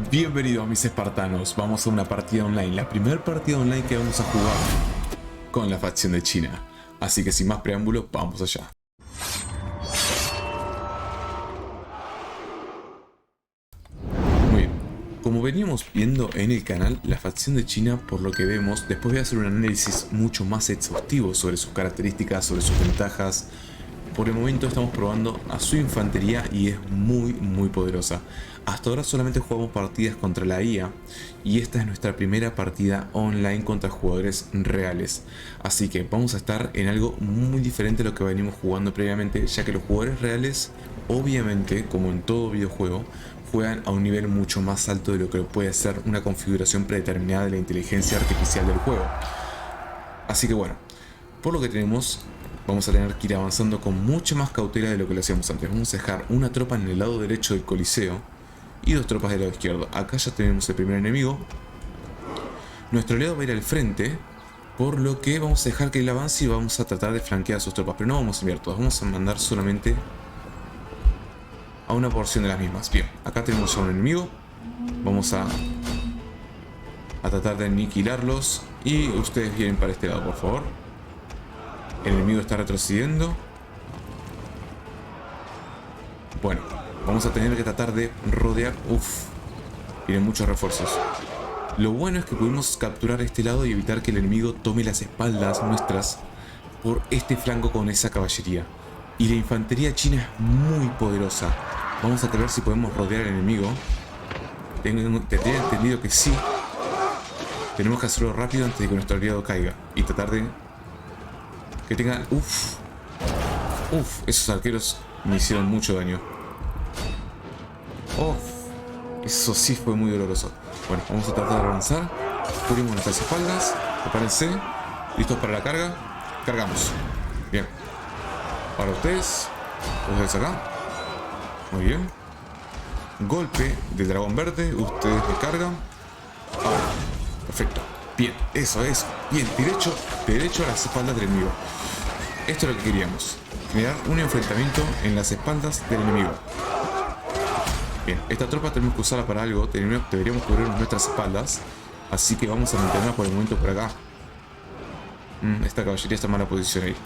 Bienvenidos mis espartanos, vamos a una partida online, la primera partida online que vamos a jugar con la facción de China. Así que sin más preámbulos, vamos allá. Muy bien, como veníamos viendo en el canal, la facción de China, por lo que vemos, después voy a hacer un análisis mucho más exhaustivo sobre sus características, sobre sus ventajas. Por el momento estamos probando a su infantería y es muy poderosa. Hasta ahora solamente jugamos partidas contra la IA y esta es nuestra primera partida online contra jugadores reales. Así que vamos a estar en algo muy diferente a lo que venimos jugando previamente, ya que los jugadores reales, obviamente, como en todo videojuego, juegan a un nivel mucho más alto de lo que puede ser una configuración predeterminada de la inteligencia artificial del juego. Así que bueno, por lo que tenemos, vamos a tener que ir avanzando con mucha más cautela de lo que lo hacíamos antes. Vamos a dejar una tropa en el lado derecho del coliseo y dos tropas del lado izquierdo. Acá ya tenemos el primer enemigo. Nuestro aliado va a ir al frente, por lo que vamos a dejar que él avance y vamos a tratar de flanquear a sus tropas. Pero no vamos a enviar todas, vamos a mandar solamente a una porción de las mismas. Bien, acá tenemos a un enemigo. Vamos a tratar de aniquilarlos. Y ustedes vienen para este lado, por favor. El enemigo está retrocediendo. Bueno, vamos a tener que tratar de rodear. Uff, tienen muchos refuerzos. Lo bueno es que pudimos capturar este lado y evitar que el enemigo tome las espaldas nuestras por este flanco con esa caballería. Y la infantería china es muy poderosa. Vamos a ver si podemos rodear al enemigo. Tenía entendido que sí. Tenemos que hacerlo rápido antes de que nuestro aliado caiga. Y tratar de que tengan... Uff, esos arqueros me hicieron mucho daño. Eso sí fue muy doloroso. Bueno, vamos a tratar de avanzar. Cubrimos nuestras espaldas. Prepárense. ¿Listos para la carga? Cargamos. Bien. Para ustedes. Ustedes acá. Muy bien. Golpe del dragón verde. Ustedes descargan. Ahora. Perfecto. Bien. Eso. Bien. Derecho a las espaldas del enemigo. Esto es lo que queríamos. Generar un enfrentamiento en las espaldas del enemigo. Bien, esta tropa tenemos que usarla para algo. Deberíamos cubrir nuestras espaldas. Así que vamos a mantenerla por el momento por acá. Esta caballería está en mala posición ahí.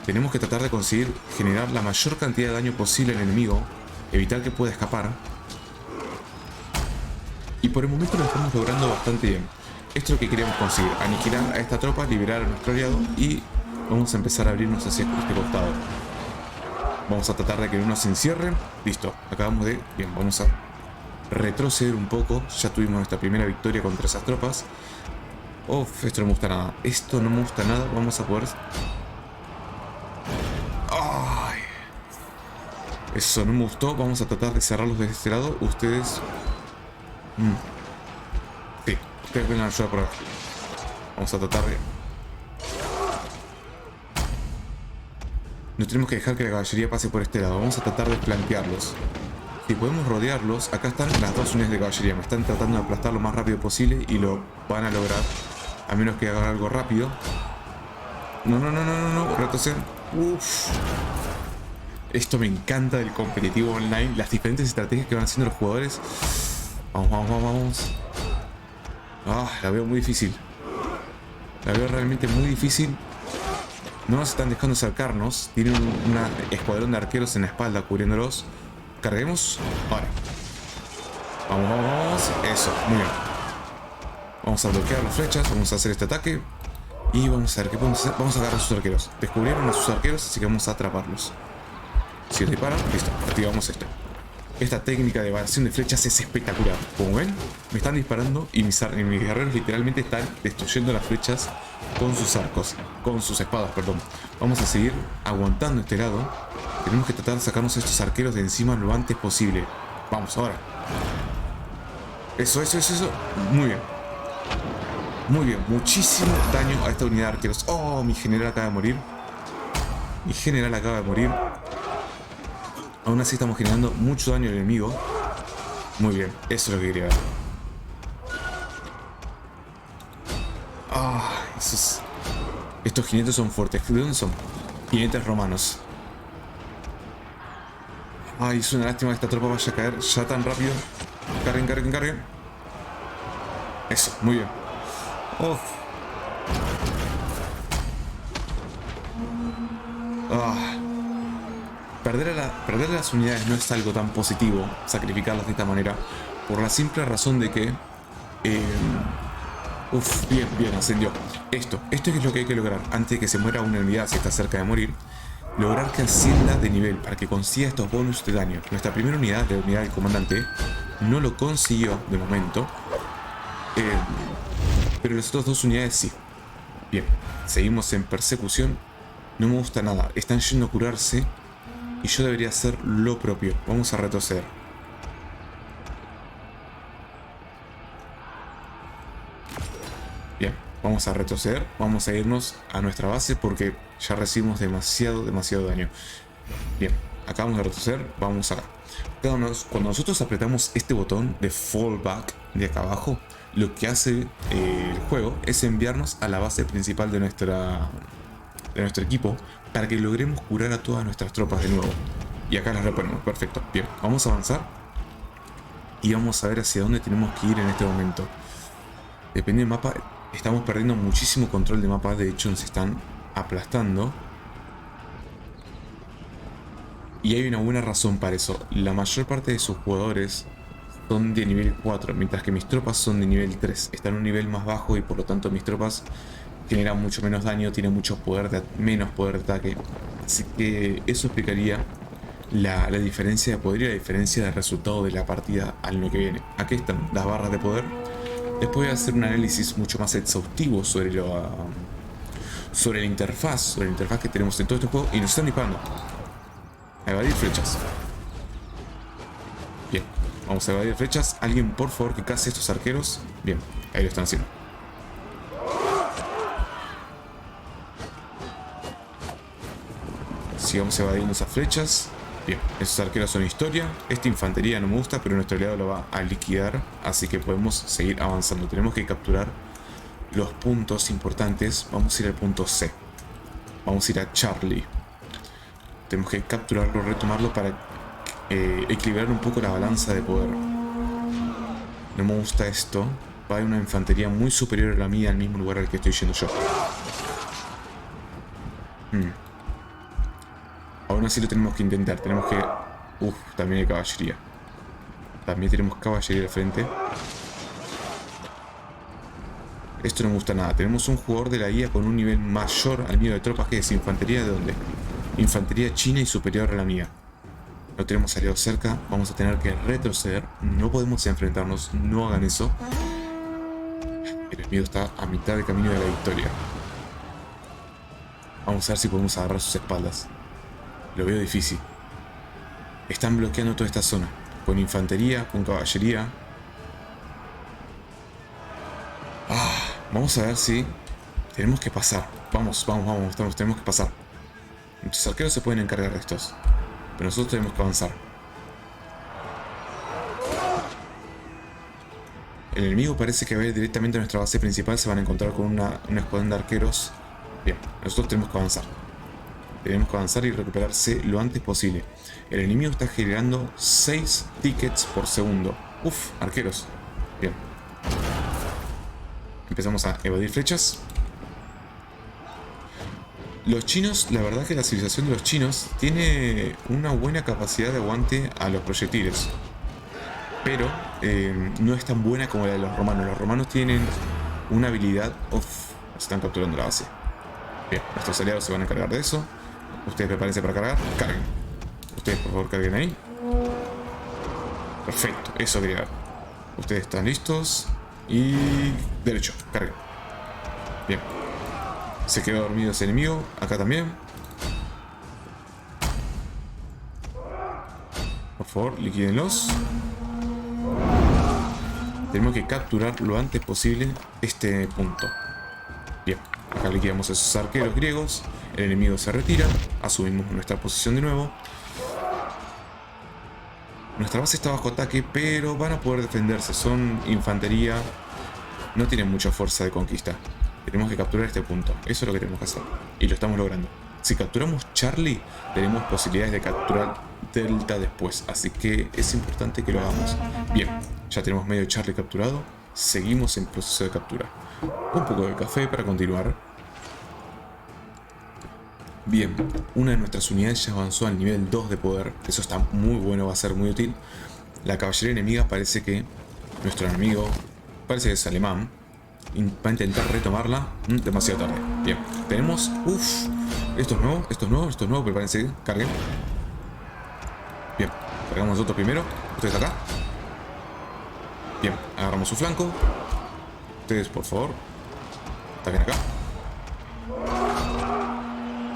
Tenemos que tratar de conseguir generar la mayor cantidad de daño posible al enemigo. Evitar que pueda escapar. Y por el momento lo estamos logrando bastante bien. Esto es lo que queríamos conseguir. Aniquilar a esta tropa, liberar a nuestro aliado y vamos a empezar a abrirnos hacia este costado. Vamos a tratar de que no se encierren. Listo, acabamos de... Bien, vamos a retroceder un poco. Ya tuvimos nuestra primera victoria contra esas tropas. Esto no me gusta nada. Esto no me gusta nada. Vamos a poder... ¡Ay! Eso no me gustó. Vamos a tratar de cerrarlos de este lado. Ustedes... Sí, ustedes vengan a ayudar por acá. Vamos a tratar de... No tenemos que dejar que la caballería pase por este lado. Vamos a tratar de flanquearlos. Si podemos rodearlos, acá están las dos unidades de caballería. Me están tratando de aplastar lo más rápido posible y lo van a lograr. A menos que hagan algo rápido. No. Retroceden. Esto me encanta del competitivo online. Las diferentes estrategias que van haciendo los jugadores. Vamos. La veo muy difícil. La veo realmente muy difícil. No nos están dejando acercarnos. Tienen un escuadrón de arqueros en la espalda cubriéndolos. Carguemos. Ahora. Vamos. Eso, muy bien. Vamos a bloquear las flechas. Vamos a hacer este ataque. Y vamos a ver qué podemos hacer. Vamos a agarrar a sus arqueros. Descubrieron a sus arqueros, así que vamos a atraparlos. Si disparan, listo. Activamos esto. Esta técnica de evasión de flechas es espectacular. Como ven, me están disparando y mis guerreros literalmente están destruyendo las flechas con sus arcos, con sus espadas, perdón. Vamos a seguir aguantando este lado. Tenemos que tratar de sacarnos a estos arqueros de encima lo antes posible. Vamos, ahora. Eso. Muy bien, muchísimo daño a esta unidad de arqueros. Mi general acaba de morir. Aún así estamos generando mucho daño al enemigo. Muy bien, eso es lo que quería ver. Estos jinetes son fuertes. ¿De dónde son? Jinetes romanos. Es una lástima que esta tropa vaya a caer ya tan rápido. Carguen, carguen, carguen. Eso, muy bien. Uf. Ah. Perder las unidades no es algo tan positivo, sacrificarlas de esta manera, por la simple razón de que... bien, bien, ascendió. Esto es lo que hay que lograr antes de que se muera una unidad si está cerca de morir. Lograr que ascienda de nivel para que consiga estos bonus de daño. Nuestra primera unidad, la unidad del comandante, no lo consiguió de momento. Pero las otras 2 unidades sí. Bien, seguimos en persecución. No me gusta nada, están yendo a curarse y yo debería hacer lo propio. Vamos a retroceder. Bien, vamos a retroceder. Vamos a irnos a nuestra base porque ya recibimos demasiado daño. Bien, acá vamos a retroceder. Vamos acá. Cuando nosotros apretamos este botón de fallback de acá abajo, lo que hace el juego es enviarnos a la base principal de nuestro equipo para que logremos curar a todas nuestras tropas de nuevo. Y acá las reponemos, perfecto. Bien, vamos a avanzar y vamos a ver hacia dónde tenemos que ir en este momento. Depende del mapa, estamos perdiendo muchísimo control de mapa, de hecho nos están aplastando. Y hay una buena razón para eso. La mayor parte de sus jugadores son de nivel 4, mientras que mis tropas son de nivel 3. Están en un nivel más bajo y por lo tanto mis tropas generan mucho menos daño, tienen menos poder de ataque. Así que eso explicaría la diferencia de poder y la diferencia de resultado de la partida al año que viene. Aquí están las barras de poder. Después voy a hacer un análisis mucho más exhaustivo sobre la interfaz que tenemos en todo este juego. Y nos están disparando. A evadir flechas. Bien, vamos a evadir flechas. Alguien por favor que case estos arqueros. Bien, ahí lo están haciendo. Sigamos evadiendo esas flechas. Bien, esos arqueros son historia. Esta infantería no me gusta, pero nuestro aliado lo va a liquidar. Así que podemos seguir avanzando. Tenemos que capturar los puntos importantes. Vamos a ir al punto C. Vamos a ir a Charlie. Tenemos que capturarlo, retomarlo para equilibrar un poco la balanza de poder. No me gusta esto. Va a haber una infantería muy superior a la mía al mismo lugar al que estoy yendo yo. Aún así lo tenemos que intentar. Tenemos que... también hay caballería. También tenemos caballería al frente. Esto no me gusta nada. Tenemos un jugador de la guía con un nivel mayor al mío de tropas, que es infantería de dónde. Infantería china y superior a la mía. No tenemos aliados cerca. Vamos a tener que retroceder. No podemos enfrentarnos. No hagan eso. El enemigo está a mitad de camino de la victoria. Vamos a ver si podemos agarrar sus espaldas. Lo veo difícil. Están bloqueando toda esta zona. Con infantería, con caballería. Vamos a ver si tenemos que pasar. Vamos, tenemos que pasar. Nuestros arqueros se pueden encargar de estos, pero nosotros tenemos que avanzar. El enemigo parece que va a ir directamente a nuestra base principal. Se van a encontrar con un escuadrón de arqueros. Bien, nosotros tenemos que avanzar. Tenemos que avanzar y recuperarse lo antes posible. El enemigo está generando 6 tickets por segundo. Arqueros. Bien. Empezamos a evadir flechas. Los chinos, la verdad que la civilización de los chinos tiene una buena capacidad de aguante a los proyectiles. Pero no es tan buena como la de los romanos. Los romanos tienen una habilidad... están capturando la base. Bien, nuestros aliados se van a encargar de eso. Ustedes prepárense para cargar. Carguen. Ustedes por favor carguen ahí. Perfecto, eso quería ver. Ustedes están listos. Y... derecho, carguen. Bien. Se quedó dormido ese enemigo. Acá también. Por favor, liquídenlos. Tenemos que capturar lo antes posible este punto. Bien. Acá liquidamos a esos arqueros griegos. El enemigo se retira. Asumimos nuestra posición de nuevo. Nuestra base está bajo ataque, pero van a poder defenderse. Son infantería. No tienen mucha fuerza de conquista. Tenemos que capturar este punto. Eso es lo que tenemos que hacer. Y lo estamos logrando. Si capturamos Charlie, tenemos posibilidades de capturar Delta después. Así que es importante que lo hagamos. Bien, Ya tenemos medio Charlie capturado. Seguimos en proceso de captura. Un poco de café para continuar. Bien, una de nuestras unidades ya avanzó al nivel 2 de poder. Eso está muy bueno, va a ser muy útil. La caballería enemiga parece que... Nuestro enemigo parece que es alemán. Va a intentar retomarla. Demasiado tarde. Bien, tenemos... Uff, esto es nuevo, esto es nuevo, esto es nuevo. Prepárense, carguen. Bien, cargamos nosotros primero. Ustedes acá. Bien, agarramos su flanco. Ustedes, por favor, ataquen acá.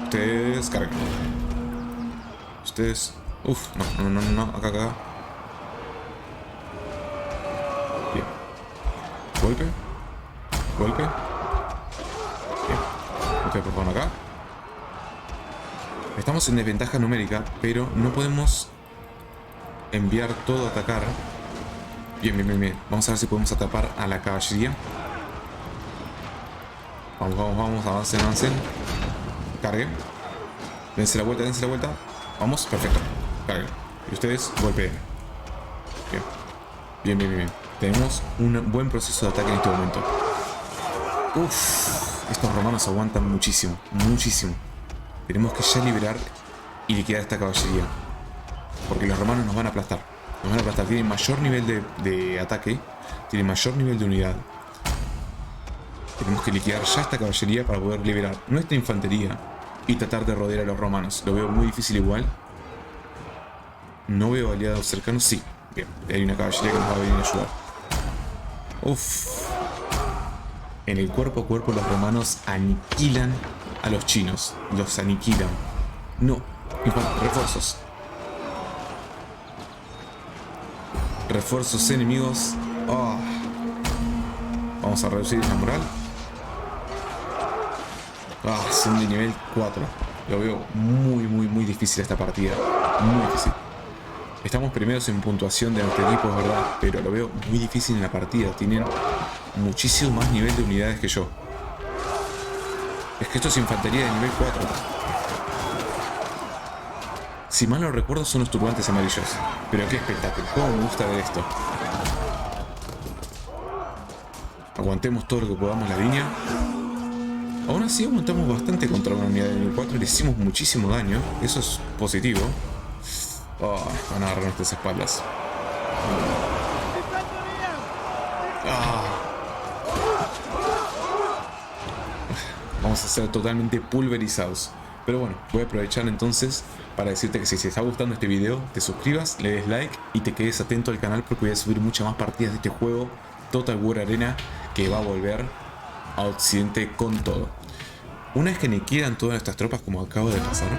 Ustedes carguen. Ustedes... Uf, no, acá. Bien. Golpe. Golpe. Bien. Ustedes por favor acá. Estamos en desventaja numérica, pero no podemos enviar todo a atacar. Bien. Vamos a ver si podemos atrapar a la caballería. Vamos, avancen. Carguen. Dense la vuelta. Vamos, perfecto. Carguen. Y ustedes golpeen. Bien. Tenemos un buen proceso de ataque en este momento. Uff, estos romanos aguantan muchísimo. Tenemos que ya liberar y liquidar esta caballería. Porque los romanos nos van a aplastar. Tienen mayor nivel de ataque. Tienen mayor nivel de unidad. Tenemos que liquidar ya esta caballería para poder liberar nuestra infantería y tratar de rodear a los romanos. Lo veo muy difícil igual. No veo aliados cercanos. Sí, bien. Hay una caballería que nos va a venir a ayudar. Uff. En el cuerpo a cuerpo los romanos aniquilan a los chinos. Los aniquilan. No. Refuerzos. Refuerzos enemigos. Oh. Vamos a reducir la moral. Son de nivel 4. Lo veo muy difícil esta partida. Muy difícil. Estamos primeros en puntuación de nuestro equipo, es verdad, pero lo veo muy difícil en la partida. Tienen muchísimo más nivel de unidades que yo. Es que esto es infantería de nivel 4. Si mal no recuerdo son los turbantes amarillos. Pero qué espectáculo. Cómo me gusta ver esto. Aguantemos todo lo que podamos la línea. Aún así aguantamos bastante contra una unidad de nivel 4. Le hicimos muchísimo daño. Eso es positivo. Van a agarrar nuestras espaldas. Vamos a ser totalmente pulverizados. Pero bueno, voy a aprovechar entonces para decirte que si te está gustando este video, te suscribas, le des like y te quedes atento al canal porque voy a subir muchas más partidas de este juego Total War Arena, que va a volver a Occidente con todo. Una vez que me quedan todas nuestras tropas, como acabo de pasar,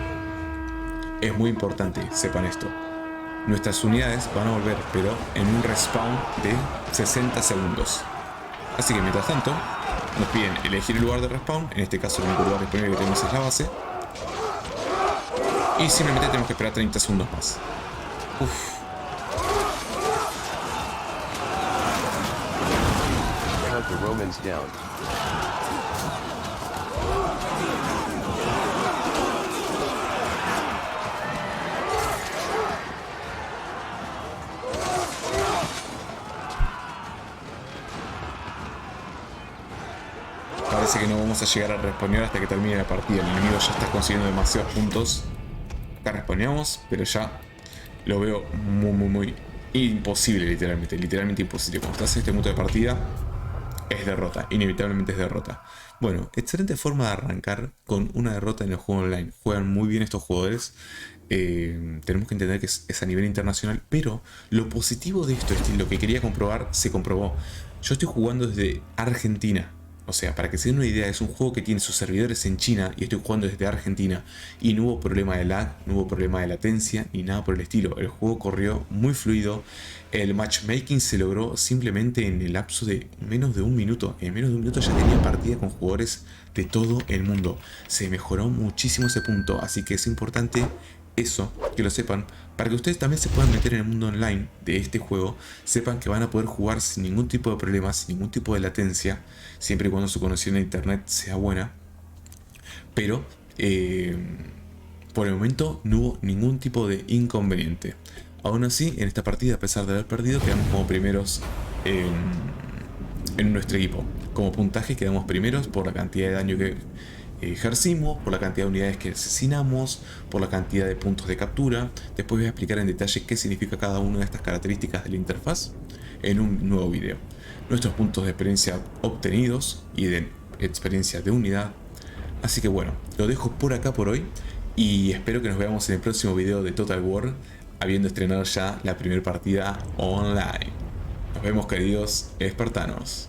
es muy importante, sepan esto. Nuestras unidades van a volver, pero en un respawn de 60 segundos. Así que mientras tanto, nos piden elegir el lugar de respawn. En este caso el único lugar disponible que tenemos es la base. Y simplemente tenemos que esperar 30 segundos más. Uff. Parece que no vamos a llegar a responder hasta que termine la partida. El enemigo ya está consiguiendo demasiados puntos. Acá respondemos, pero ya lo veo muy imposible, literalmente imposible. Cuando estás en este punto de partida, es derrota, inevitablemente es derrota. Bueno, excelente forma de arrancar con una derrota en el juego online. Juegan muy bien estos jugadores. Tenemos que entender que es a nivel internacional, pero lo positivo de esto es que lo que quería comprobar se comprobó. Yo estoy jugando desde Argentina. O sea, para que se den una idea, es un juego que tiene sus servidores en China y estoy jugando desde Argentina. Y no hubo problema de lag, no hubo problema de latencia, ni nada por el estilo. El juego corrió muy fluido. El matchmaking se logró simplemente en el lapso de menos de un minuto. En menos de un minuto ya tenía partida con jugadores de todo el mundo. Se mejoró muchísimo ese punto, así que es importante eso, que lo sepan, para que ustedes también se puedan meter en el mundo online de este juego, sepan que van a poder jugar sin ningún tipo de problemas, sin ningún tipo de latencia, siempre y cuando su conexión a internet sea buena. Pero por el momento no hubo ningún tipo de inconveniente. Aún así, en esta partida, a pesar de haber perdido, quedamos como primeros en nuestro equipo. Como puntaje quedamos primeros por la cantidad de daño que ejercimos, por la cantidad de unidades que asesinamos, por la cantidad de puntos de captura. Después voy a explicar en detalle qué significa cada una de estas características de la interfaz en un nuevo video. Nuestros puntos de experiencia obtenidos y de experiencia de unidad. Así que bueno, lo dejo por acá por hoy y espero que nos veamos en el próximo video de Total War, habiendo estrenado ya la primera partida online. Nos vemos, queridos espartanos.